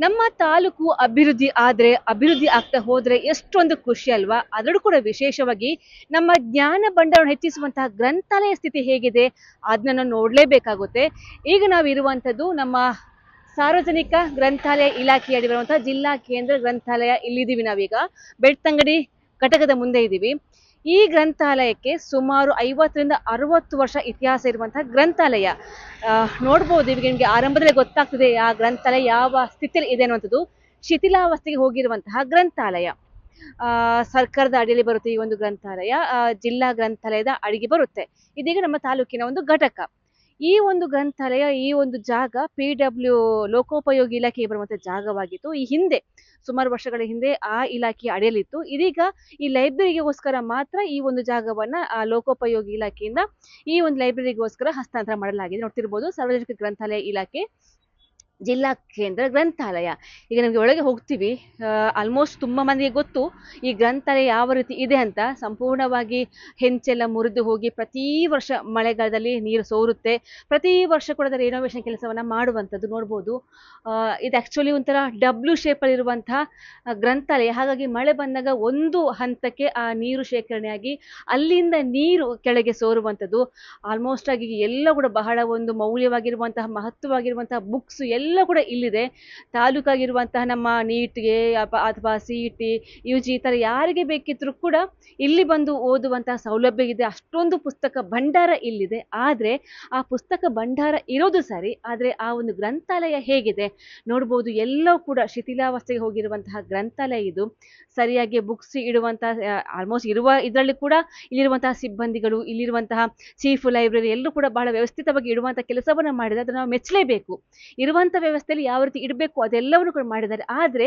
ನಮ್ಮ ತಾಲೂಕು ಅಭಿವೃದ್ಧಿ ಆದ್ರೆ ಅಭಿವೃದ್ಧಿ ಆಗ್ತಾ ಹೋದ್ರೆ ಎಷ್ಟೊಂದು ಖುಷಿ ಅಲ್ವಾ. ಅದರಲ್ಲೂ ಕೂಡ ವಿಶೇಷವಾಗಿ ನಮ್ಮ ಜ್ಞಾನ ಭಂಡಾರವನ್ನು ಹೆಚ್ಚಿಸುವಂತಹ ಗ್ರಂಥಾಲಯ ಸ್ಥಿತಿ ಹೇಗಿದೆ ಅದನ್ನ ನಾವು ನೋಡ್ಲೇಬೇಕಾಗುತ್ತೆ. ಈಗ ನಾವು ಇರುವಂತದ್ದು ನಮ್ಮ ಸಾರ್ವಜನಿಕ ಗ್ರಂಥಾಲಯ ಇಲಾಖೆಯಡಿ ಬರುವಂತಹ ಜಿಲ್ಲಾ ಕೇಂದ್ರ ಗ್ರಂಥಾಲಯ. ಇಲ್ಲಿದ್ದೀವಿ ನಾವೀಗ ಬೆಳ್ತಂಗಡಿ ಘಟಕದ ಮುಂದೆ ಇದ್ದೀವಿ. ಈ ಗ್ರಂಥಾಲಯಕ್ಕೆ ಸುಮಾರು 50ರಿಂದ 60 ವರ್ಷ ಇತಿಹಾಸ ಇರುವಂತಹ ಗ್ರಂಥಾಲಯ. ನೋಡ್ಬೋದು, ಈಗ ನಿಮಗೆ ಆರಂಭದಲ್ಲಿ ಗೊತ್ತಾಗ್ತದೆ ಆ ಗ್ರಂಥಾಲಯ ಯಾವ ಸ್ಥಿತಿಯಲ್ಲಿ ಇದೆ ಅನ್ನುವಂಥದ್ದು. ಶಿಥಿಲಾವಸ್ಥೆಗೆ ಹೋಗಿರುವಂತಹ ಗ್ರಂಥಾಲಯ. ಸರ್ಕಾರದ ಅಡಿಯಲ್ಲಿ ಬರುತ್ತೆ ಈ ಒಂದು ಗ್ರಂಥಾಲಯ. ಜಿಲ್ಲಾ ಗ್ರಂಥಾಲಯದ ಅಡಿಗೆ ಬರುತ್ತೆ. ಇದೀಗ ನಮ್ಮ ತಾಲೂಕಿನ ಒಂದು ಘಟಕ. ಈ ಒಂದು ಗ್ರಂಥಾಲಯ, ಈ ಒಂದು ಜಾಗ PW ಲೋಕೋಪಯೋಗಿ ಇಲಾಖೆಗೆ ಬರುವಂತಹ ಜಾಗವಾಗಿತ್ತು. ಈ ಹಿಂದೆ ಸುಮಾರು ವರ್ಷಗಳ ಹಿಂದೆ ಆ ಇಲಾಖೆಯ ಅಡಿಯಲ್ಲಿತ್ತು. ಇದೀಗ ಈ ಲೈಬ್ರರಿಗೋಸ್ಕರ ಮಾತ್ರ ಈ ಒಂದು ಜಾಗವನ್ನ ಲೋಕೋಪಯೋಗಿ ಇಲಾಖೆಯಿಂದ ಈ ಒಂದು ಲೈಬ್ರರಿಗೋಸ್ಕರ ಹಸ್ತಾಂತರ ಮಾಡಲಾಗಿದೆ. ನೋಡ್ತಿರ್ಬೋದು, ಸಾರ್ವಜನಿಕ ಗ್ರಂಥಾಲಯ ಇಲಾಖೆ ಜಿಲ್ಲಾ ಕೇಂದ್ರ ಗ್ರಂಥಾಲಯ. ಈಗ ನಮಗೆ ಒಳಗೆ ಹೋಗ್ತೀವಿ. ಆಲ್ಮೋಸ್ಟ್ ತುಂಬ ಮಂದಿಗೆ ಗೊತ್ತು ಈ ಗ್ರಂಥಾಲಯ ಯಾವ ರೀತಿ ಇದೆ ಅಂತ. ಸಂಪೂರ್ಣವಾಗಿ ಹೆಂಚೆಲ್ಲ ಮುರಿದು ಹೋಗಿ ಪ್ರತಿ ವರ್ಷ ಮಳೆಗಾಲದಲ್ಲಿ ನೀರು ಸೋರುತ್ತೆ. ಪ್ರತಿ ವರ್ಷ ಕೂಡ ಅದರ ರಿನೋವೇಷನ್ ಕೆಲಸವನ್ನ ಮಾಡುವಂಥದ್ದು ನೋಡ್ಬೋದು. ಇದು ಆ್ಯಕ್ಚುಲಿ ಒಂಥರ ಡಬ್ಲ್ಯೂ ಶೇಪಲ್ಲಿ ಇರುವಂತಹ ಗ್ರಂಥಾಲಯ. ಹಾಗಾಗಿ ಮಳೆ ಬಂದಾಗ ಒಂದು ಹಂತಕ್ಕೆ ಆ ನೀರು ಶೇಖರಣೆಯಾಗಿ ಅಲ್ಲಿಂದ ನೀರು ಕೆಳಗೆ ಸೋರುವಂಥದ್ದು. ಆಲ್ಮೋಸ್ಟ್ ಆಗಿ ಎಲ್ಲ ಕೂಡ ಬಹಳ ಒಂದು ಮೌಲ್ಯವಾಗಿರುವಂತಹ ಮಹತ್ವವಾಗಿರುವಂತಹ ಬುಕ್ಸ್ ಎಲ್ಲ ಕೂಡ ಇಲ್ಲಿದೆ. ತಾಲೂಕಾಗಿರುವಂತಹ ನಮ್ಮ ನೀಟ್ಗೆ ಅಥವಾ CET UG ಈ ಥರ ಯಾರಿಗೆ ಬೇಕಿದ್ರೂ ಕೂಡ ಇಲ್ಲಿ ಬಂದು ಓದುವಂತಹ ಸೌಲಭ್ಯ ಇದೆ. ಅಷ್ಟೊಂದು ಪುಸ್ತಕ ಭಂಡಾರ ಇಲ್ಲಿದೆ. ಆದರೆ ಆ ಪುಸ್ತಕ ಭಂಡಾರ ಇರೋದು ಸರಿ, ಆದರೆ ಆ ಒಂದು ಗ್ರಂಥಾಲಯ ಹೇಗಿದೆ ನೋಡ್ಬೋದು. ಎಲ್ಲವೂ ಕೂಡ ಶಿಥಿಲಾವಸ್ಥೆಗೆ ಹೋಗಿರುವಂತಹ ಗ್ರಂಥಾಲಯ ಇದು. ಸರಿಯಾಗಿ ಬುಕ್ಸ್ ಇಡುವಂತಹ ಆಲ್ಮೋಸ್ಟ್ ಇರುವ ಇದರಲ್ಲಿ ಕೂಡ ಇಲ್ಲಿರುವಂತಹ ಸಿಬ್ಬಂದಿಗಳು, ಇಲ್ಲಿರುವಂತಹ ಚೀಫ್ ಲೈಬ್ರರಿ ಎಲ್ಲರೂ ಕೂಡ ಬಹಳ ವ್ಯವಸ್ಥಿತವಾಗಿ ಇಡುವಂತಹ ಕೆಲಸವನ್ನ ಮಾಡಿದರೆ ಅದನ್ನು ನಾವು ಮೆಚ್ಚಲೇಬೇಕು. ಇರುವಂತಹ ವ್ಯವಸ್ಥೆಯಲ್ಲಿ ಯಾವ ರೀತಿ ಇಡಬೇಕು ಅದೆಲ್ಲವನ್ನು ಕೂಡ ಮಾಡಿದ್ದಾರೆ. ಆದರೆ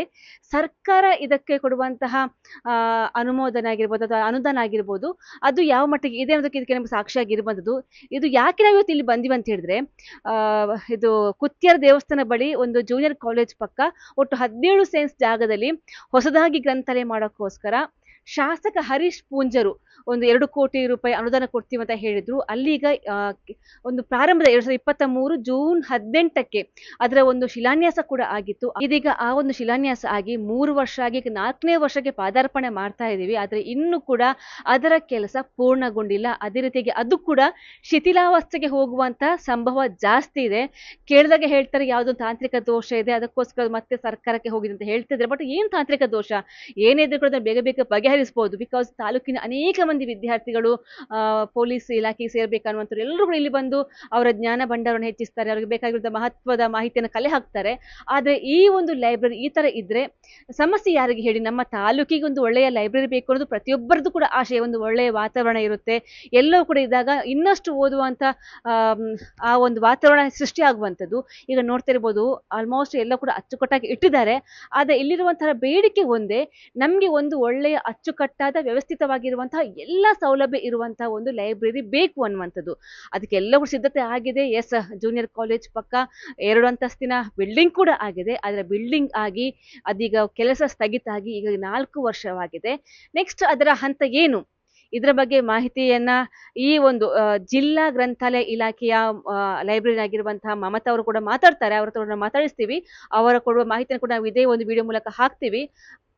ಸರ್ಕಾರ ಇದಕ್ಕೆ ಕೊಡುವಂತಹ ಅನುಮೋದನೆ ಆಗಿರ್ಬೋದು ಅಥವಾ ಅನುದಾನ ಆಗಿರ್ಬೋದು, ಅದು ಯಾವ ಮಟ್ಟಿಗೆ ಇದೆ ಅನ್ನೋದಕ್ಕೆ ಇದಕ್ಕೆ ನಮಗೆ ಸಾಕ್ಷಿಯಾಗಿರುವಂಥದ್ದು. ಇದು ಯಾಕೆ ನಾವು ಇವತ್ತು ಇಲ್ಲಿ ಬಂದಿವಿ ಅಂತ ಹೇಳಿದ್ರೆ, ಇದು ಕುತ್ಯಾರ ದೇವಸ್ಥಾನ ಬಳಿ ಒಂದು ಜೂನಿಯರ್ ಕಾಲೇಜ್ ಪಕ್ಕ ಒಟ್ಟು 17 ಸೆನ್ಸ್ ಜಾಗದಲ್ಲಿ ಹೊಸದಾಗಿ ಗ್ರಂಥಾಲಯ ಮಾಡೋಕ್ಕೋಸ್ಕರ ಶಾಸಕ ಹರೀಶ್ ಪೂಂಜರು ಒಂದು 2 ಕೋಟಿ ರೂಪಾಯಿ ಅನುದಾನ ಕೊಡ್ತೀವಿ ಅಂತ ಹೇಳಿದ್ರು. ಅಲ್ಲೀಗ ಒಂದು ಪ್ರಾರಂಭದ 2023 ಜೂನ್ 18ಕ್ಕೆ ಅದರ ಒಂದು ಶಿಲಾನ್ಯಾಸ ಕೂಡ ಆಗಿತ್ತು. ಇದೀಗ ಆ ಒಂದು ಶಿಲಾನ್ಯಾಸ ಆಗಿ 3 ವರ್ಷ ಆಗಿ 4ನೇ ವರ್ಷಕ್ಕೆ ಪಾದಾರ್ಪಣೆ ಮಾಡ್ತಾ ಇದ್ದೀವಿ. ಆದರೆ ಇನ್ನೂ ಕೂಡ ಅದರ ಕೆಲಸ ಪೂರ್ಣಗೊಂಡಿಲ್ಲ. ಅದೇ ರೀತಿಯಾಗಿ ಅದು ಕೂಡ ಶಿಥಿಲಾವಸ್ಥೆಗೆ ಹೋಗುವಂತಹ ಸಂಭವ ಜಾಸ್ತಿ ಇದೆ. ಕೇಳಿದಾಗ ಹೇಳ್ತಾರೆ ಯಾವುದೋ ತಾಂತ್ರಿಕ ದೋಷ ಇದೆ, ಅದಕ್ಕೋಸ್ಕರ ಮತ್ತೆ ಸರ್ಕಾರಕ್ಕೆ ಹೋಗಿದೆ ಅಂತ ಹೇಳ್ತಿದ್ರೆ. ಬಟ್ ಏನು ತಾಂತ್ರಿಕ ದೋಷ ಏನಿದ್ರು ಕೂಡ ಬೇಗ ಬೇಗ ಬಗೆಹರಿಸಬಹುದು. ಬಿಕಾಸ್ ತಾಲೂಕಿನ ಅನೇಕ ಮಂದಿ ವಿದ್ಯಾರ್ಥಿಗಳು ಪೊಲೀಸ್ ಇಲಾಖೆಗೆ ಸೇರ್ಬೇಕನ್ನುವಂಥವ್ರು ಎಲ್ಲರೂ ಕೂಡ ಇಲ್ಲಿ ಬಂದು ಅವರ ಜ್ಞಾನ ಭಂಡಾರವನ್ನು ಹೆಚ್ಚಿಸ್ತಾರೆ. ಅವ್ರಿಗೆ ಬೇಕಾಗಿರುವಂತಹ ಮಹತ್ವದ ಮಾಹಿತಿಯನ್ನು ಕಲೆ ಹಾಕ್ತಾರೆ. ಆದರೆ ಈ ಒಂದು ಲೈಬ್ರರಿ ಈ ತರ ಇದ್ರೆ ಸಮಸ್ಯೆ ಯಾರಿಗೆ ಹೇಳಿ? ನಮ್ಮ ತಾಲೂಕಿಗೆ ಒಂದು ಒಳ್ಳೆಯ ಲೈಬ್ರರಿ ಬೇಕು ಅನ್ನೋದು ಪ್ರತಿಯೊಬ್ಬರದ್ದು ಕೂಡ ಆಶಯ. ಒಂದು ಒಳ್ಳೆಯ ವಾತಾವರಣ ಇರುತ್ತೆ, ಎಲ್ಲವೂ ಕೂಡ ಇದ್ದಾಗ ಇನ್ನಷ್ಟು ಓದುವಂತ ಆ ಒಂದು ವಾತಾವರಣ ಸೃಷ್ಟಿ ಆಗುವಂಥದ್ದು. ಈಗ ನೋಡ್ತಿರ್ಬೋದು, ಆಲ್ಮೋಸ್ಟ್ ಎಲ್ಲ ಕೂಡ ಅಚ್ಚುಕಟ್ಟಾಗಿ ಇಟ್ಟಿದ್ದಾರೆ. ಆದರೆ ಇಲ್ಲಿರುವಂತಹ ಬೇಡಿಕೆ ಒಂದೇ, ನಮಗೆ ಒಂದು ಒಳ್ಳೆಯ ಅಚ್ಚುಕಟ್ಟಾದ ವ್ಯವಸ್ಥಿತವಾಗಿರುವಂತಹ ಎಲ್ಲ ಸೌಲಭ್ಯ ಇರುವಂತಹ ಒಂದು ಲೈಬ್ರರಿ ಬೇಕು ಅನ್ನುವಂಥದ್ದು. ಅದಕ್ಕೆಲ್ಲವೂ ಸಿದ್ಧತೆ ಆಗಿದೆ. ಎಸ್, ಜೂನಿಯರ್ ಕಾಲೇಜ್ ಪಕ್ಕ 2 ಅಂತಸ್ತಿನ ಬಿಲ್ಡಿಂಗ್ ಕೂಡ ಆಗಿದೆ. ಆದರೆ ಬಿಲ್ಡಿಂಗ್ ಆಗಿ ಅದೀಗ ಕೆಲಸ ಸ್ಥಗಿತ ಆಗಿ ಈಗ 4 ವರ್ಷವಾಗಿದೆ. ನೆಕ್ಸ್ಟ್ ಅದರ ಹಂತ ಏನು, ಇದರ ಬಗ್ಗೆ ಮಾಹಿತಿಯನ್ನ ಈ ಒಂದು ಜಿಲ್ಲಾ ಗ್ರಂಥಾಲಯ ಇಲಾಖೆಯ ಲೈಬ್ರರಿ ಆಗಿರುವಂತಹ ಮಮತಾ ಅವರು ಕೂಡ ಮಾತಾಡ್ತಾರೆ. ಅವರ ಹತ್ರ ಮಾತಾಡಿಸ್ತೀವಿ. ಅವರ ಕೊಡುವ ಮಾಹಿತಿಯನ್ನು ಕೂಡ ನಾವು ಇದೇ ಒಂದು ವಿಡಿಯೋ ಮೂಲಕ ಹಾಕ್ತೀವಿ.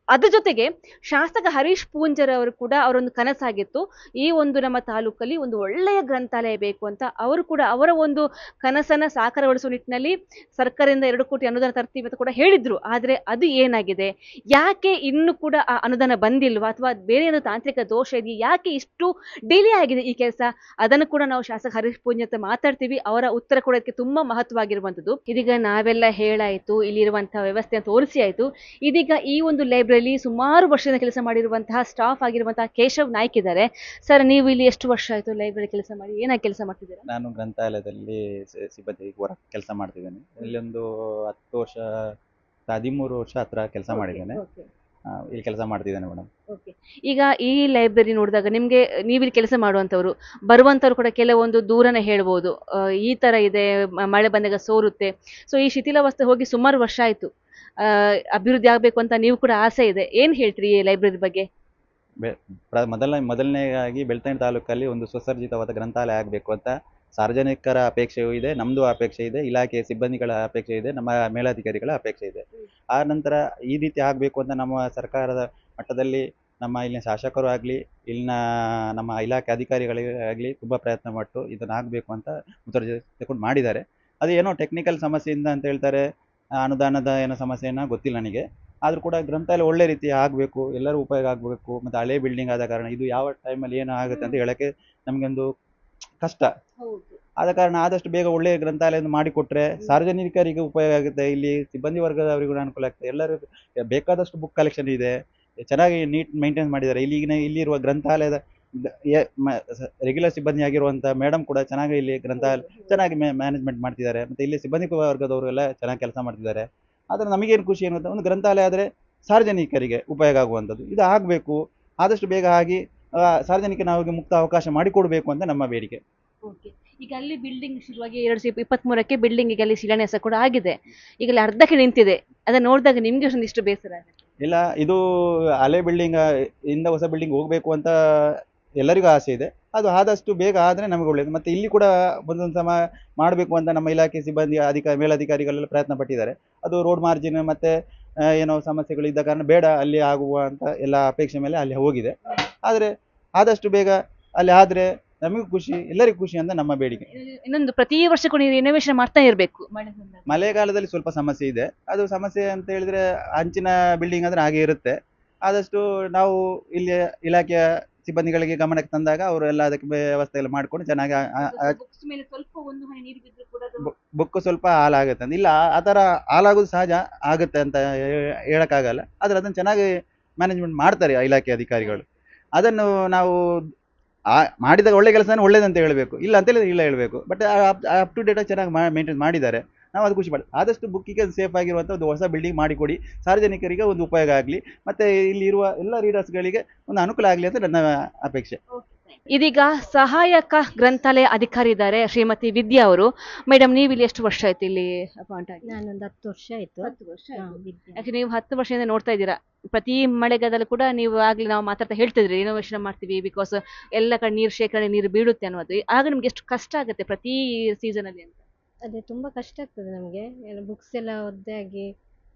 ಅದ್ರ ಜೊತೆಗೆ ಶಾಸಕ ಹರೀಶ್ ಪೂಂಜರ್ ಅವರು ಕೂಡ ಅವರೊಂದು ಕನಸಾಗಿತ್ತು, ಈ ಒಂದು ನಮ್ಮ ತಾಲೂಕಲ್ಲಿ ಒಂದು ಒಳ್ಳೆಯ ಗ್ರಂಥಾಲಯ ಬೇಕು ಅಂತ. ಅವರು ಕೂಡ ಅವರ ಒಂದು ಕನಸನ್ನ ಸಾಕಾರಗೊಳಿಸುವ ನಿಟ್ಟಿನಲ್ಲಿ ಸರ್ಕಾರದಿಂದ 2 ಕೋಟಿ ಅನುದಾನ ತರ್ತೀವಿ ಅಂತ ಕೂಡ ಹೇಳಿದ್ರು. ಆದರೆ ಅದು ಏನಾಗಿದೆ, ಯಾಕೆ ಇನ್ನೂ ಕೂಡ ಆ ಅನುದಾನ ಬಂದಿಲ್ವಾ ಅಥವಾ ಬೇರೆ ಏನೋ ತಾಂತ್ರಿಕ ದೋಷ ಇದೆಯಾ, ಯಾಕೆ ಇಷ್ಟು ಡಿಲೇ ಆಗಿದೆ ಈ ಕೆಲಸ, ಅದನ್ನು ಕೂಡ ನಾವು ಶಾಸಕ ಹರೀಶ್ ಪೂಂಜರ್ ಹತ್ರ ಮಾತಾಡ್ತೀವಿ. ಅವರ ಉತ್ತರ ಕೂಡ ಇದಕ್ಕೆ ತುಂಬಾ ಮಹತ್ವವಾಗಿರುವಂಥದ್ದು. ಇದೀಗ ನಾವೆಲ್ಲ ಹೇಳಾಯ್ತು, ಇಲ್ಲಿರುವಂತಹ ವ್ಯವಸ್ಥೆ ತೋರಿಸಿ ಆಯ್ತು. ಇದೀಗ ಈ ಒಂದು ಲೈಬ್ರರಿ ಸುಮಾರು ವರ್ಷದಿಂದ ಕೆಲಸ ಮಾಡಿರುವಂತಹ ಸ್ಟಾಫ್ ಆಗಿರುವಂತಹ ಕೇಶವ್ ನಾಯ್ಕ್ ಇದ್ದಾರೆ. ಸರ್, ನೀವು ಇಲ್ಲಿ ಎಷ್ಟು ವರ್ಷ ಆಯ್ತು ಲೈಬ್ರರಿ ಕೆಲಸ ಮಾಡಿ, ಏನಾಗಿ ಕೆಲಸ ಮಾಡ್ತಿದ್ದೀರಾ? ನಾನು ಗ್ರಂಥಾಲಯದಲ್ಲಿ ಸಿಬ್ಬಂದಿ ಕೆಲಸ ಮಾಡ್ತಿದ್ದೇನೆ. ಇಲ್ಲಿ ಒಂದು 10 ವರ್ಷ 13 ವರ್ಷ ಹತ್ರ ಕೆಲಸ ಮಾಡಿದ್ದೇನೆ. ಇಲ್ಲಿ ಕೆಲಸ ಮಾಡ್ತಿದ್ದೇನೆ ಮೇಡಮ್. ಈಗ ಈ ಲೈಬ್ರರಿ ನೋಡಿದಾಗ ನಿಮ್ಗೆ, ನೀವಿಲ್ಲಿ ಕೆಲಸ ಮಾಡುವಂತವ್ರು ಬರುವಂತವ್ರು ಕೂಡ ಕೆಲವೊಂದು ದೂರನ ಹೇಳ್ಬೋದು, ಈ ತರ ಇದೆ, ಮಳೆ ಬಂದಾಗ ಸೋರುತ್ತೆ. ಸೊ ಈ ಶಿಥಿಲಾವಸ್ಥೆ ಹೋಗಿ ಸುಮಾರು ವರ್ಷ ಆಯ್ತು, ಅಭಿವೃದ್ಧಿ ಆಗ್ಬೇಕು ಅಂತ ನೀವು ಕೂಡ ಆಸೆ ಇದೆ. ಏನ್ ಹೇಳ್ತೀರಿ ಈ ಲೈಬ್ರರಿ ಬಗ್ಗೆ? ಮೊದಲನೇದಾಗಿ ಬೆಳ್ತಂಗಡಿ ತಾಲೂಕಲ್ಲಿ ಒಂದು ಸುಸರ್ಜಿತವಾದ ಗ್ರಂಥಾಲಯ ಆಗಬೇಕು ಅಂತ ಸಾರ್ವಜನಿಕರ ಅಪೇಕ್ಷೆಯೂ ಇದೆ, ನಮ್ಮದು ಅಪೇಕ್ಷೆ ಇದೆ, ಇಲಾಖೆಯ ಸಿಬ್ಬಂದಿಗಳ ಅಪೇಕ್ಷೆ ಇದೆ, ನಮ್ಮ ಮೇಲಧಿಕಾರಿಗಳ ಅಪೇಕ್ಷೆ ಇದೆ. ಆ ನಂತರ ಈ ರೀತಿ ಆಗಬೇಕು ಅಂತ ನಮ್ಮ ಸರ್ಕಾರದ ಮಟ್ಟದಲ್ಲಿ ನಮ್ಮ ಇಲ್ಲಿನ ಶಾಸಕರು ಆಗಲಿ, ಇಲ್ಲಿನ ನಮ್ಮ ಇಲಾಖೆ ಅಧಿಕಾರಿಗಳೇ ಆಗಲಿ ತುಂಬ ಪ್ರಯತ್ನ ಪಟ್ಟು ಇದನ್ನು ಆಗಬೇಕು ಅಂತ ಮುತುವರ್ಜಿ ತಗೊಂಡು ಮಾಡಿದ್ದಾರೆ. ಅದು ಏನೋ ಟೆಕ್ನಿಕಲ್ ಸಮಸ್ಯೆಯಿಂದ ಅಂತ ಹೇಳ್ತಾರೆ, ಅನುದಾನದ ಏನೋ ಸಮಸ್ಯೆನ ಗೊತ್ತಿಲ್ಲ ನನಗೆ. ಆದರೂ ಕೂಡ ಗ್ರಂಥಾಲಯ ಒಳ್ಳೆ ರೀತಿ ಆಗಬೇಕು, ಎಲ್ಲರೂ ಉಪಯೋಗ ಆಗಬೇಕು. ಮತ್ತು ಹಳೆ ಬಿಲ್ಡಿಂಗ್ ಆದ ಕಾರಣ ಇದು ಯಾವ ಟೈಮಲ್ಲಿ ಏನು ಆಗುತ್ತೆ ಅಂತ ಹೇಳೋಕ್ಕೆ ನಮಗೊಂದು ಕಷ್ಟ. ಆದ ಕಾರಣ ಆದಷ್ಟು ಬೇಗ ಒಳ್ಳೆಯ ಗ್ರಂಥಾಲಯ ಮಾಡಿಕೊಟ್ರೆ ಸಾರ್ವಜನಿಕರಿಗೆ ಉಪಯೋಗ ಆಗುತ್ತೆ, ಇಲ್ಲಿ ಸಿಬ್ಬಂದಿ ವರ್ಗದವರಿಗೂ ಅನುಕೂಲ ಆಗ್ತದೆ. ಎಲ್ಲರೂ ಬೇಕಾದಷ್ಟು ಬುಕ್ ಕಲೆಕ್ಷನ್ ಇದೆ, ಚೆನ್ನಾಗಿ ನೀಟ್ ಮೇಂಟೈನ್ ಮಾಡಿದ್ದಾರೆ. ಇಲ್ಲಿರುವ ಗ್ರಂಥಾಲಯದ ರೆಗ್ಯುಲರ್ ಸಿಬ್ಬಂದಿ ಆಗಿರುವಂಥ ಮೇಡಮ್ ಕೂಡ ಚೆನ್ನಾಗಿ ಇಲ್ಲಿ ಗ್ರಂಥಾಲಯ ಚೆನ್ನಾಗಿ ಮ್ಯಾನೇಜ್ಮೆಂಟ್ ಮಾಡ್ತಿದ್ದಾರೆ. ಮತ್ತು ಇಲ್ಲಿ ಸಿಬ್ಬಂದಿ ವರ್ಗದವರು ಎಲ್ಲ ಚೆನ್ನಾಗಿ ಕೆಲಸ ಮಾಡ್ತಿದ್ದಾರೆ. ಆದರೆ ನಮಗೇನು ಖುಷಿ ಏನು ಗೊತ್ತಾ, ಒಂದು ಗ್ರಂಥಾಲಯ ಆದರೆ ಸಾರ್ವಜನಿಕರಿಗೆ ಉಪಯೋಗ ಆಗುವಂಥದ್ದು ಇದು ಆಗಬೇಕು, ಆದಷ್ಟು ಬೇಗ ಆಗಿ ಸಾರ್ವಜನಿಕ ನಾವು ಮುಕ್ತ ಅವಕಾಶ ಮಾಡಿಕೊಡ್ಬೇಕು ಅಂತ ನಮ್ಮ ಬೇಡಿಕೆ. ಓಕೆ. ಈಗ ಅಲ್ಲಿ ಬಿಲ್ಡಿಂಗ್ ಶುರುವಾಗಿ 2023ಕ್ಕೆ ಬಿಲ್ಡಿಂಗ್ ಈಗ ಅಲ್ಲಿ ಶಿಲಾನ್ಯಾಸ ಕೂಡ ಆಗಿದೆ. ಈಗ ಅಲ್ಲಿ ಅರ್ಧಕ್ಕೆ ನಿಂತಿದೆ. ಅದನ್ನ ನೋಡಿದಾಗ ನಿಮ್ಗೆ ಒಂದಿಷ್ಟು ಬೇಸರ ಆಗುತ್ತೆ. ಇಲ್ಲ, ಇದು ಹಳೆ ಬಿಲ್ಡಿಂಗ್ ಇಂದ ಹೊಸ ಬಿಲ್ಡಿಂಗ್ ಹೋಗಬೇಕು ಅಂತ ಎಲ್ಲರಿಗೂ ಆಸೆ ಇದೆ. ಅದು ಆದಷ್ಟು ಬೇಗ ಆದರೆ ನಮಗೆ ಒಳ್ಳೆಯದು. ಮತ್ತು ಇಲ್ಲಿ ಕೂಡ ಒಂದೊಂದು ಸಮ ಮಾಡಬೇಕು ಅಂತ ನಮ್ಮ ಇಲಾಖೆ ಸಿಬ್ಬಂದಿ ಮೇಲಧಿಕಾರಿಗಳೆಲ್ಲ ಪ್ರಯತ್ನ ಪಟ್ಟಿದ್ದಾರೆ. ಅದು ರೋಡ್ ಮಾರ್ಜಿನ್ ಮತ್ತು ಏನೋ ಸಮಸ್ಯೆಗಳು ಇದ್ದ ಕಾರಣ ಬೇಡ ಅಲ್ಲಿ ಆಗುವ ಅಂತ ಎಲ್ಲ ಅಪೇಕ್ಷೆ ಮೇಲೆ ಅಲ್ಲಿ ಹೋಗಿದೆ. ಆದರೆ ಆದಷ್ಟು ಬೇಗ ಅಲ್ಲಿ ಆದರೆ ನಮಗೂ ಖುಷಿ, ಎಲ್ಲರಿಗೂ ಖುಷಿ ಅಂತ ನಮ್ಮ ಬೇಡಿಕೆ. ಇನ್ನೊಂದು ಪ್ರತಿ ವರ್ಷಕ್ಕೂ ನೀವು ರಿನೋವೇಷನ್ ಮಾಡ್ತಾ ಇರಬೇಕು. ಮಳೆಗಾಲದಲ್ಲಿ ಸ್ವಲ್ಪ ಸಮಸ್ಯೆ ಇದೆ. ಅದು ಸಮಸ್ಯೆ ಅಂತ ಹೇಳಿದ್ರೆ ಹಂಚಿನ ಬಿಲ್ಡಿಂಗ್ ಅಂದರೆ ಹಾಗೆ ಇರುತ್ತೆ. ಆದಷ್ಟು ನಾವು ಇಲ್ಲಿ ಇಲಾಖೆಯ ಸಿಬ್ಬಂದಿಗಳಿಗೆ ಗಮನಕ್ಕೆ ತಂದಾಗ ಅವರು ಎಲ್ಲ ಅದಕ್ಕೆ ವ್ಯವಸ್ಥೆ ಎಲ್ಲ ಮಾಡಿಕೊಂಡು ಚೆನ್ನಾಗಿ ಬುಕ್ ಸ್ವಲ್ಪ ಹಾಳಾಗುತ್ತೆ ಅಂತ ಇಲ್ಲ, ಆ ಥರ ಹಾಳಾಗೋದು ಸಹಜ ಆಗುತ್ತೆ ಅಂತ ಹೇಳೋಕ್ಕಾಗಲ್ಲ. ಆದರೆ ಅದನ್ನು ಚೆನ್ನಾಗಿ ಮ್ಯಾನೇಜ್ಮೆಂಟ್ ಮಾಡ್ತಾರೆ ಇಲಾಖೆ ಅಧಿಕಾರಿಗಳು. ಅದನ್ನು ನಾವು ಮಾಡಿದಾಗ ಒಳ್ಳೆ ಕೆಲಸನ ಒಳ್ಳೇದಂತ ಹೇಳಬೇಕು, ಇಲ್ಲ ಅಂತ ಹೇಳಿದ್ರೆ ಇಲ್ಲ ಹೇಳಬೇಕು. ಬಟ್ ಅಪ್ ಟು ಡೇಟಾಗಿ ಚೆನ್ನಾಗಿ ಮೇಂಟೈನ್ ಮಾಡಿದ್ದಾರೆ, ನಾವು ಅದು ಖುಷಿ ಪಡ್ತೀವಿ. ಆದಷ್ಟು ಬುಕ್ಕಿಗೆ ಸೇಫ್ ಆಗಿರುವಂಥ ಒಂದು ಹೊಸ ಬಿಲ್ಡಿಂಗ್ ಮಾಡಿಕೊಡಿ, ಸಾರ್ವಜನಿಕರಿಗೆ ಒಂದು ಉಪಯೋಗ ಆಗಲಿ, ಮತ್ತು ಇಲ್ಲಿ ಇರುವ ಎಲ್ಲ ರೀಡರ್ಸ್ಗಳಿಗೆ ಒಂದು ಅನುಕೂಲ ಆಗಲಿ ಅಂತ ನನ್ನ ಅಪೇಕ್ಷೆ. ಇದೀಗ ಸಹಾಯಕ ಗ್ರಂಥಾಲಯ ಅಧಿಕಾರಿ ಇದ್ದಾರೆ ಶ್ರೀಮತಿ ವಿದ್ಯಾ ಅವರು. ಮೇಡಮ್, ನೀವು ಇಲ್ಲಿ ಎಷ್ಟು ವರ್ಷ ಆಯ್ತು ಇಲ್ಲಿ ಅಪಾಯಿಂಟ್ ಆಗಿ? ನಾನೊಂದು 10 ವರ್ಷ ಆಯ್ತು. 10 ವರ್ಷ. ಯಾಕೆ ನೀವು 10 ವರ್ಷದಿಂದ ನೋಡ್ತಾ ಇದ್ದೀರಾ, ಪ್ರತಿ ಮಳೆಗಾಲದಲ್ಲೂ ಕೂಡ ನೀವು ಆಗ್ಲಿ ನಾವು ಮಾತಾಡ್ತಾ ಹೇಳ್ತಿದ್ರಿ ರಿನೋವೇಷನ್ ಮಾಡ್ತೀವಿ ಬಿಕಾಸ್ ಎಲ್ಲ ಕಡೆ ನೀರು ಶೇಖರಣೆ, ನೀರು ಬೀಳುತ್ತೆ ಅನ್ನೋದು. ಆಗ ನಿಮ್ಗೆ ಎಷ್ಟು ಕಷ್ಟ ಆಗುತ್ತೆ ಪ್ರತಿ ಸೀಸನ್ ಅಲ್ಲಿ ಅಂತ? ಅದೇ ತುಂಬಾ ಕಷ್ಟ ಆಗ್ತದೆ ನಮಗೆ, ಎಲ್ಲ ಬುಕ್ಸ್ ಎಲ್ಲ ಒದ್ದೆ ಆಗಿ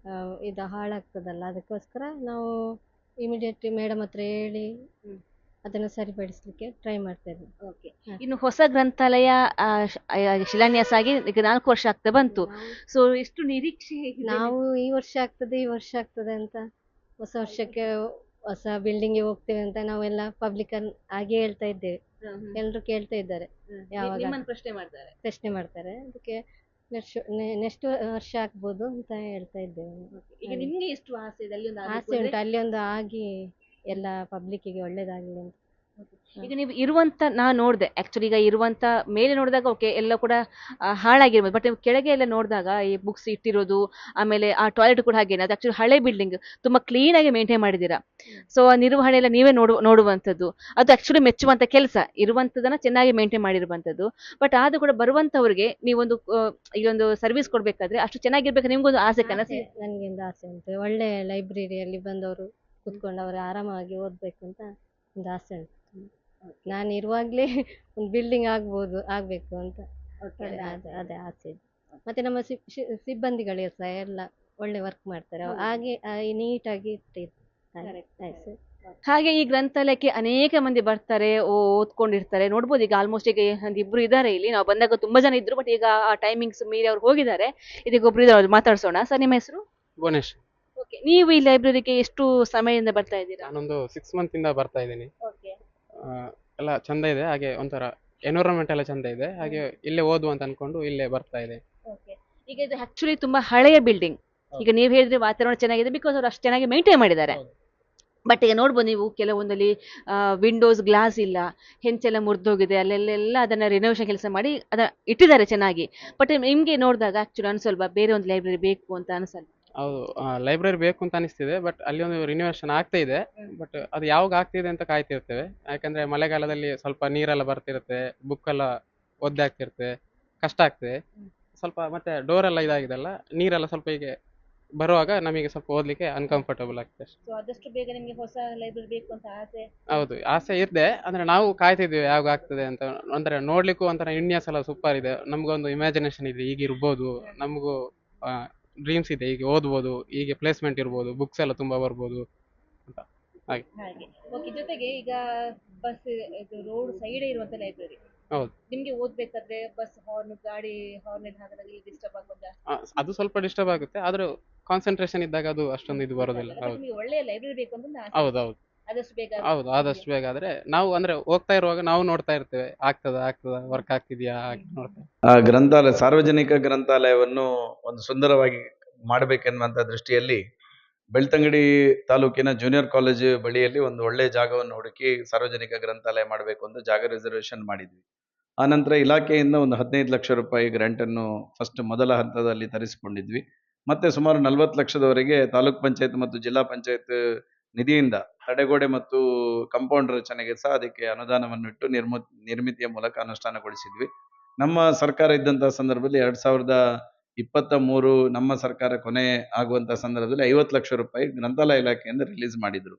ಇದು ಹಾಳಾಗ್ತದಲ್ಲ, ಅದಕ್ಕೋಸ್ಕರ ನಾವು ಇಮಿಡಿಯೇಟ್ಲಿ ಮೇಡಮ್ ಹತ್ರ ಹೇಳಿ ಅದನ್ನು ಸರಿಪಡಿಸ್ಲಿಕ್ಕೆ ಟ್ರೈ ಮಾಡ್ತಾ ಇದ್ವಿ. ಓಕೆ. ಇನ್ನು ಹೊಸ ಗ್ರಂಥಾಲಯ ಶಿಲಾನ್ಯಾಸ ಆಗಿ ಈಗ 4 ವರ್ಷ ಆಗ್ತಾ ಬಂತು. ಸೊ ಎಷ್ಟು ನಿರೀಕ್ಷೆ ನಾವು ಈ ವರ್ಷ ಆಗ್ತದೆ ಅಂತ, ಹೊಸ ವರ್ಷಕ್ಕೆ ಹೊಸ ಬಿಲ್ಡಿಂಗ್ ಹೋಗ್ತೇವೆ ಅಂತ ನಾವೆಲ್ಲ ಪಬ್ಲಿಕ್ ಹಾಗೆ ಹೇಳ್ತಾ ಇದ್ದೇವೆ. ಎಲ್ಲರೂ ಕೇಳ್ತಾ ಇದ್ದಾರೆ, ಯಾವಾಗ ಪ್ರಶ್ನೆ ಮಾಡ್ತಾರೆ. ಅದಕ್ಕೆ ನೆಕ್ಸ್ಟ್ ವರ್ಷ ಆಗ್ಬೋದು ಅಂತ ಹೇಳ್ತಾ ಇದ್ದೇವೆ. ಈಗ ನಿಮ್ಗೆ ಎಷ್ಟು ಆಸೆ ಇದೆ ಆಸೆ ಉಂಟು ಅಲ್ಲಿ ಒಂದು ಆಗಿ ಎಲ್ಲ ಪಬ್ಲಿಕ್ಕಿಗೆ ಒಳ್ಳೇದಾಗಲಿ ಅಂತ. ಈಗ ನೀವು ಇರುವಂತ ನಾನು ನೋಡಿದೆ ಆಕ್ಚುಲಿ, ಈಗ ಇರುವಂತ ಮೇಲೆ ನೋಡಿದಾಗ ಓಕೆ ಎಲ್ಲ ಕೂಡ ಹಾಳಾಗಿರ್ಬೋದು, ಬಟ್ ನೀವು ಕೆಳಗೆ ಎಲ್ಲ ನೋಡಿದಾಗ ಈ ಬುಕ್ಸ್ ಇಟ್ಟಿರೋದು, ಆಮೇಲೆ ಆ ಟಾಯ್ಲೆಟ್ ಕೂಡ ಹಾಗೇನೆ, ಅದು ಆಕ್ಚುಲಿ ಹಳೆ ಬಿಲ್ಡಿಂಗ್ ತುಂಬಾ ಕ್ಲೀನ್ ಆಗಿ ಮೇಂಟೈನ್ ಮಾಡಿದ್ದೀರಾ. ಸೊ ಆ ನಿರ್ವಹಣೆ ಎಲ್ಲ ನೀವೇ ನೋಡುವಂಥದ್ದು, ಅದು ಆಕ್ಚುಲಿ ಮೆಚ್ಚುವಂತ ಕೆಲಸ. ಇರುವಂತದನ್ನ ಚೆನ್ನಾಗಿ ಮೇಂಟೈನ್ ಮಾಡಿರುವಂತದ್ದು. ಬಟ್ ಆದ್ರೂ ಕೂಡ ಬರುವಂತವ್ರಿಗೆ ನೀವೊಂದು ಈ ಒಂದು ಸರ್ವಿಸ್ ಕೊಡ್ಬೇಕಾದ್ರೆ ಅಷ್ಟು ಚೆನ್ನಾಗಿರ್ಬೇಕು, ನಿಮ್ಗೊಂದು ಆಸೆ ಕನಸು? ನನಗೆ ಒಂದು ಆಸೆ ಉಂಟು, ಒಳ್ಳೆ ಲೈಬ್ರರಿಯಲ್ಲಿ ಬಂದವರು ಕುತ್ಕೊಂಡು ಅವರು ಆರಾಮಾಗಿ ಓದ್ಬೇಕು ಅಂತ ಒಂದು ಆಸೆ ಉಂಟು. ನಾನು ಇರುವಾಗಲೇ ಒಂದು ಬಿಲ್ಡಿಂಗ್ ಆಗ್ಬೇಕು ಅಂತ ಅದೇ ಆಸೆ ಇದೆ. ಮತ್ತೆ ನಮ್ಮ ಸಿಬ್ಬಂದಿಗಳು ಸಹ ಎಲ್ಲ ಒಳ್ಳೆ ವರ್ಕ್ ಮಾಡ್ತಾರೆ, ಹಾಗೆ ನೀಟಾಗಿ ಇರ್ತಾರೆ. ಹಾಗೆ ಈ ಗ್ರಂಥಾಲಯಕ್ಕೆ ಅನೇಕ ಮಂದಿ ಬರ್ತಾರೆ, ಓದ್ಕೊಂಡಿರ್ತಾರೆ. ನೋಡ್ಬೋದು ಈಗ ಆಲ್ಮೋಸ್ಟ್ ಈಗ ಇಬ್ರು ಇದ್ದಾರೆ ಇಲ್ಲಿ, ನಾವು ಬಂದಾಗ ತುಂಬಾ ಜನ ಇದ್ರು, ಬಟ್ ಈಗ ಆ ಟೈಮಿಂಗ್ಸ್ ಮೀರಿ ಅವ್ರು ಹೋಗಿದ್ದಾರೆ. ಇದೀಗ ಒಬ್ರು ಇದ್ದಾರೆ, ಮಾತಾಡ್ಸೋಣ. ಸರ್, ನಿಮ್ಮ ಹೆಸರು? ಗಣೇಶ್. ಓಕೆ. ನೀವು ಈ ಲೈಬ್ರರಿಗೆ ಎಷ್ಟು ಸಮಯದಿಂದ ಬರ್ತಾ ಇದ್ದೀರಾ? ನಾನೊಂದು 6 ಮಂತ್ ಇಂದ ಬರ್ತಾ ಇದ್ದೀನಿ. ಎಲ್ಲ ಚಂದ ಇದೆ, ಹಾಗೆ ಒಂಥರ ಎನ್ವಿರಾನ್ಮೆಂಟ್ ಎಲ್ಲ ಚಂದ ಇದೆ, ಹಾಗೆ ಇಲ್ಲೇ ಓದು ಅಂತ ಅನ್ಕೊಂಡು ಇಲ್ಲೇ ಬರ್ತಾ ಇದೆ. ಈಗ ಇದು ಆಕ್ಚುಲಿ ತುಂಬಾ ಹಳೆಯ ಬಿಲ್ಡಿಂಗ್. ಈಗ ನೀವು ಹೇಳಿದ್ರೆ ವಾತಾವರಣ ಚೆನ್ನಾಗಿದೆ ಬಿಕಾಸ್ ಅವ್ರು ಅಷ್ಟು ಚೆನ್ನಾಗಿ ಮೇಂಟೈನ್ ಮಾಡಿದ್ದಾರೆ. ಬಟ್ ಈಗ ನೋಡ್ಬೋದು ನೀವು ಕೆಲವೊಂದಲ್ಲಿ ವಿಂಡೋಸ್ ಗ್ಲಾಸ್ ಇಲ್ಲ, ಹೆಂಚೆಲ್ಲ ಮುರಿದೋಗಿದೆ, ಅಲ್ಲೆಲ್ಲ ಅದನ್ನ ರಿನೋವೇಷನ್ ಕೆಲಸ ಮಾಡಿ ಇಟ್ಟಿದ್ದಾರೆ ಚೆನ್ನಾಗಿ. ಬಟ್ ನಿಮ್ಗೆ ನೋಡಿದಾಗ ಆಕ್ಚುಲಿ ಅನ್ಸಲ್ವಾ ಬೇರೆ ಒಂದು ಲೈಬ್ರರಿ ಬೇಕು ಅಂತ ಅನ್ಸಲ್ಲ? ಹೌದು, ಲೈಬ್ರರಿ ಬೇಕು ಅಂತ ಅನಿಸ್ತಿದೆ, ಬಟ್ ಅಲ್ಲಿ ಒಂದು ರಿನೋವೇಷನ್ ಆಗ್ತಾ ಇದೆ. ಬಟ್ ಅದು ಯಾವಾಗ ಆಗ್ತಿದೆ ಅಂತ ಕಾಯ್ತಿರ್ತೇವೆ, ಯಾಕಂದ್ರೆ ಮಳೆಗಾಲದಲ್ಲಿ ಸ್ವಲ್ಪ ನೀರೆಲ್ಲ ಬರ್ತಿರುತ್ತೆ, ಬುಕ್ ಎಲ್ಲ ಒದ್ದೆ ಆಗ್ತಿರುತ್ತೆ, ಕಷ್ಟ ಆಗ್ತದೆ ಸ್ವಲ್ಪ. ಮತ್ತೆ ಡೋರ್ ಎಲ್ಲ ಇದಾಗಿದೆಲ್ಲ, ನೀರೆಲ್ಲ ಸ್ವಲ್ಪ ಹೀಗೆ ಬರುವಾಗ ನಮಗೆ ಸ್ವಲ್ಪ ಓದಲಿಕ್ಕೆ ಅನ್ಕಂಫರ್ಟಬಲ್ ಆಗ್ತದೆ ಅಷ್ಟೇ. ಸೊ ಆದಷ್ಟು ಬೇಗ ನಿಮ್ಗೆ ಹೊಸ ಲೈಬ್ರರಿ ಬೇಕು ಅಂತ ಆಸೆ. ಹೌದು, ಆಸೆ ಇದೆ. ಅಂದ್ರೆ ನಾವು ಕಾಯ್ತಿದ್ವಿ ಯಾವಾಗ ಆಗ್ತದೆ ಅಂತ. ಅಂದ್ರೆ ನೋಡ್ಲಿಕ್ಕೂ ಒಂಥರ ವಿನ್ಯಾಸ ಎಲ್ಲ ಸೂಪರ್ ಇದೆ, ನಮ್ಗೊಂದು ಇಮ್ಯಾಜಿನೇಷನ್ ಇದೆ, ಈಗ ಇರ್ಬೋದು, ನಮಗೂ ಡ್ರೀಮ್ಸ್ ಇದೆ, ಈಗ ಓದ್ಬೋದು, ಹೀಗೆ ಪ್ಲೇಸ್ಮೆಂಟ್ ಇರ್ಬೋದು, ಬುಕ್ಸ್ ಎಲ್ಲ ತುಂಬಾ ಬರ್ಬೋದು ಅಂತ. ಹಾಗೆ ಹಾಗೆ ಓಕೆ. ಜೊತೆಗೆ ಈಗ ಬಸ್ ಇದು ರೋಡ್ ಸೈಡ್ ಇರುವಂತ ಲೈಬ್ರರಿ, ಹೌದು. ನಿಮ್ಗೆ ಓದ್ಬೇಕಾದ್ರೆ ಬಸ್ ಹಾರ್ನ್ ಗಾಡಿ ಹಾರ್ನ್ ಹಾಕಿದಾಗ ಡಿಸ್ಟರ್ಬ್ ಆಗೋದಾ? ಅದು ಸ್ವಲ್ಪ ಡಿಸ್ಟರ್ಬ್ ಆಗುತ್ತೆ, ಆದ್ರೂ ಕಾನ್ಸಂಟ್ರೇಷನ್ ಇದ್ದಾಗ ಅದು ಅಷ್ಟೊಂದು ಇದು ಬರೋದಿಲ್ಲ. ಹೌದು ನಿಮಗೆ ಒಳ್ಳೆಯ ಲೈಬ್ರರಿ ಬೇಕು ಅಂತ ಒಂದು ಆಸೆ. ಹೌದು ಹೌದು ಆದಷ್ಟು ಬೇಗ ಹೌದು, ಆದಷ್ಟು ಬೇಗ. ಆದ್ರೆ ನಾವು ಅಂದ್ರೆ ಹೋಗ್ತಾ ಇರುವಾಗ ನಾವು ನೋಡ್ತಾ ಇರ್ತೇವೆ, ಆಗ್ತದ ವರ್ಕ್ ಆಗ್ತಿದ್ಯಾ ನೋಡ್ತಾ. ಗ್ರಂಥಾಲಯ, ಸಾರ್ವಜನಿಕ ಗ್ರಂಥಾಲಯವನ್ನು ಒಂದು ಸುಂದರವಾಗಿ ಮಾಡಬೇಕೆನ್ನುವಂಥ ದೃಷ್ಟಿಯಲ್ಲಿ ಬೆಳ್ತಂಗಡಿ ತಾಲೂಕಿನ ಜೂನಿಯರ್ ಕಾಲೇಜ್ ಬಳಿಯಲ್ಲಿ ಒಂದು ಒಳ್ಳೆಯ ಜಾಗವನ್ನು ಹುಡುಕಿ ಸಾರ್ವಜನಿಕ ಗ್ರಂಥಾಲಯ ಮಾಡಬೇಕು ಅಂತ ಜಾಗ ರಿಸರ್ವೇಶನ್ ಮಾಡಿದ್ವಿ. ಆನಂತರ ಇಲಾಖೆಯಿಂದ ಒಂದು 15 ಲಕ್ಷ ರೂಪಾಯಿ ಗ್ರಾಂಟನ್ನು ಫಸ್ಟ್ ಮೊದಲ ಹಂತದಲ್ಲಿ ತರಿಸಿಕೊಂಡಿದ್ವಿ. ಮತ್ತೆ ಸುಮಾರು 40 ಲಕ್ಷದವರೆಗೆ ತಾಲೂಕ್ ಪಂಚಾಯತ್ ಮತ್ತು ಜಿಲ್ಲಾ ಪಂಚಾಯತ್ ನಿಧಿಯಿಂದ ತಡೆಗೋಡೆ ಮತ್ತು ಕಾಂಪೌಂಡ್ ರಚನೆಗೆ ಸಹ ಅದಕ್ಕೆ ಅನುದಾನವನ್ನು ಇಟ್ಟು ನಿರ್ಮಿತಿಯ ಮೂಲಕ ಅನುಷ್ಠಾನಗೊಳಿಸಿದ್ವಿ. ನಮ್ಮ ಸರ್ಕಾರ ಇದ್ದಂತಹ ಸಂದರ್ಭದಲ್ಲಿ 2023 ನಮ್ಮ ಸರ್ಕಾರ ಕೊನೆ ಆಗುವಂತ ಸಂದರ್ಭದಲ್ಲಿ 50 ಲಕ್ಷ ರೂಪಾಯಿ ಗ್ರಂಥಾಲಯ ಇಲಾಖೆಯಿಂದ ರಿಲೀಸ್ ಮಾಡಿದ್ರು.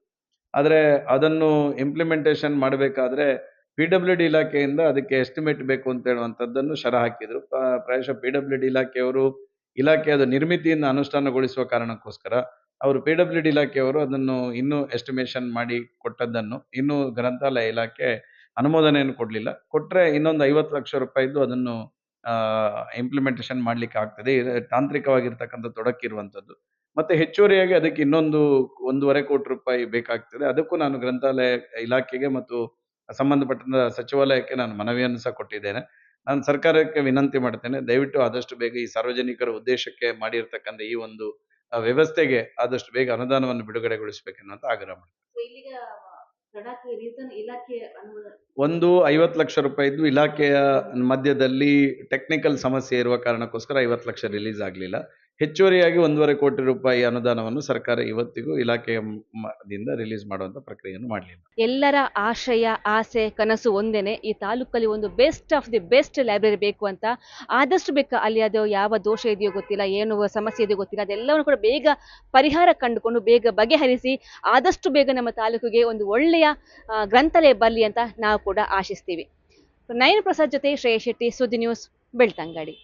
ಆದ್ರೆ ಅದನ್ನು ಇಂಪ್ಲಿಮೆಂಟೇಷನ್ ಮಾಡಬೇಕಾದ್ರೆ PWD ಇಲಾಖೆಯಿಂದ ಅದಕ್ಕೆ ಎಸ್ಟಿಮೇಟ್ ಬೇಕು ಅಂತ ಹೇಳುವಂತದ್ದನ್ನು ಶರ ಹಾಕಿದ್ರು. ಪ್ರಾಯಶಃ PWD ಇಲಾಖೆಯವರು ಇಲಾಖೆಯ ನಿರ್ಮಿತಿಯನ್ನು ಅನುಷ್ಠಾನಗೊಳಿಸುವ ಕಾರಣಕ್ಕೋಸ್ಕರ ಅವರು PWD ಇಲಾಖೆಯವರು ಅದನ್ನು ಇನ್ನೂ ಎಸ್ಟಿಮೇಷನ್ ಮಾಡಿ ಕೊಟ್ಟದ್ದನ್ನು ಇನ್ನೂ ಗ್ರಂಥಾಲಯ ಇಲಾಖೆ ಅನುಮೋದನೆಯನ್ನು ಕೊಡ್ಲಿಲ್ಲ. ಕೊಟ್ರೆ ಇನ್ನೊಂದು 50 ಲಕ್ಷ ರೂಪಾಯಿದ್ದು ಅದನ್ನು ಇಂಪ್ಲಿಮೆಂಟೇಷನ್ ಮಾಡ್ಲಿಕ್ಕೆ ಆಗ್ತದೆ. ತಾಂತ್ರಿಕವಾಗಿರ್ತಕ್ಕಂಥ ತೊಡಕಿರುವಂತದ್ದು. ಮತ್ತೆ ಹೆಚ್ಚುವರಿಯಾಗಿ ಅದಕ್ಕೆ ಇನ್ನೊಂದು 1.5 ಕೋಟಿ ರೂಪಾಯಿ ಬೇಕಾಗ್ತದೆ. ಅದಕ್ಕೂ ನಾನು ಗ್ರಂಥಾಲಯ ಇಲಾಖೆಗೆ ಮತ್ತು ಸಂಬಂಧಪಟ್ಟ ಸಚಿವಾಲಯಕ್ಕೆ ನಾನು ಮನವಿಯನ್ನು ಸಹ ಕೊಟ್ಟಿದ್ದೇನೆ. ನಾನು ಸರ್ಕಾರಕ್ಕೆ ವಿನಂತಿ ಮಾಡ್ತೇನೆ, ದಯವಿಟ್ಟು ಆದಷ್ಟು ಬೇಗ ಈ ಸಾರ್ವಜನಿಕರ ಉದ್ದೇಶಕ್ಕೆ ಮಾಡಿರ್ತಕ್ಕಂಥ ಈ ಒಂದು ವ್ಯವಸ್ಥೆಗೆ ಆದಷ್ಟು ಬೇಗ ಅನುದಾನವನ್ನು ಬಿಡುಗಡೆಗೊಳಿಸಬೇಕೆನ್ನುವಂತ ಆಗ್ರಹ ಮಾಡ್ತೇನೆ. So, ಇಲ್ಲಿಗ ತಡಕ್ಕೆ ರೀಸನ್ ಇಲಾಖೆ ಅನುಮೋದನೆ. ಒಂದು 50 ಲಕ್ಷ ರೂಪಾಯಿದ್ದು ಇಲಾಖೆಯ ಮಧ್ಯದಲ್ಲಿ ಟೆಕ್ನಿಕಲ್ ಸಮಸ್ಯೆ ಇರುವ ಕಾರಣಕ್ಕೋಸ್ಕರ 50 ಲಕ್ಷ ರಿಲೀಸ್ ಆಗಲಿಲ್ಲ. ಹೆಚ್ಚುವರಿಯಾಗಿ 1.5 ಕೋಟಿ ರೂಪಾಯಿ ಅನುದಾನವನ್ನು ಸರ್ಕಾರ ಇವತ್ತಿಗೂ ಇಲಾಖೆಯ ದಿಂದ ರಿಲೀಸ್ ಮಾಡುವಂತ ಪ್ರಕ್ರಿಯೆಯನ್ನು ಮಾಡಲಿಲ್ಲ. ಎಲ್ಲರ ಆಶಯ, ಆಸೆ, ಕನಸು ಒಂದೇನೆ, ಈ ತಾಲೂಕಲ್ಲಿ ಒಂದು best of the best library ಬೇಕು ಅಂತ. ಆದಷ್ಟು ಬೇಗ ಅಲ್ಲಿ ಅದು ಯಾವ ದೋಷ ಇದೆಯೋ ಗೊತ್ತಿಲ್ಲ, ಏನು ಸಮಸ್ಯೆ ಇದೆಯೋ ಗೊತ್ತಿಲ್ಲ, ಅದೆಲ್ಲವನ್ನು ಕೂಡ ಬೇಗ ಪರಿಹಾರ ಕಂಡುಕೊಂಡು ಬೇಗ ಬಗೆಹರಿಸಿ ಆದಷ್ಟು ಬೇಗ ನಮ್ಮ ತಾಲೂಕಿಗೆ ಒಂದು ಒಳ್ಳೆಯ ಗ್ರಂಥಾಲಯ ಬರಲಿ ಅಂತ ನಾವು ಕೂಡ ಆಶಿಸ್ತೀವಿ. ನಯನ ಪ್ರಸಾದ್ ಜೊತೆ ಶ್ರೇಯಸ್ ಶೆಟ್ಟಿ, ಸುದ್ದಿ ನ್ಯೂಸ್, ಬೆಳ್ತಂಗಡಿ.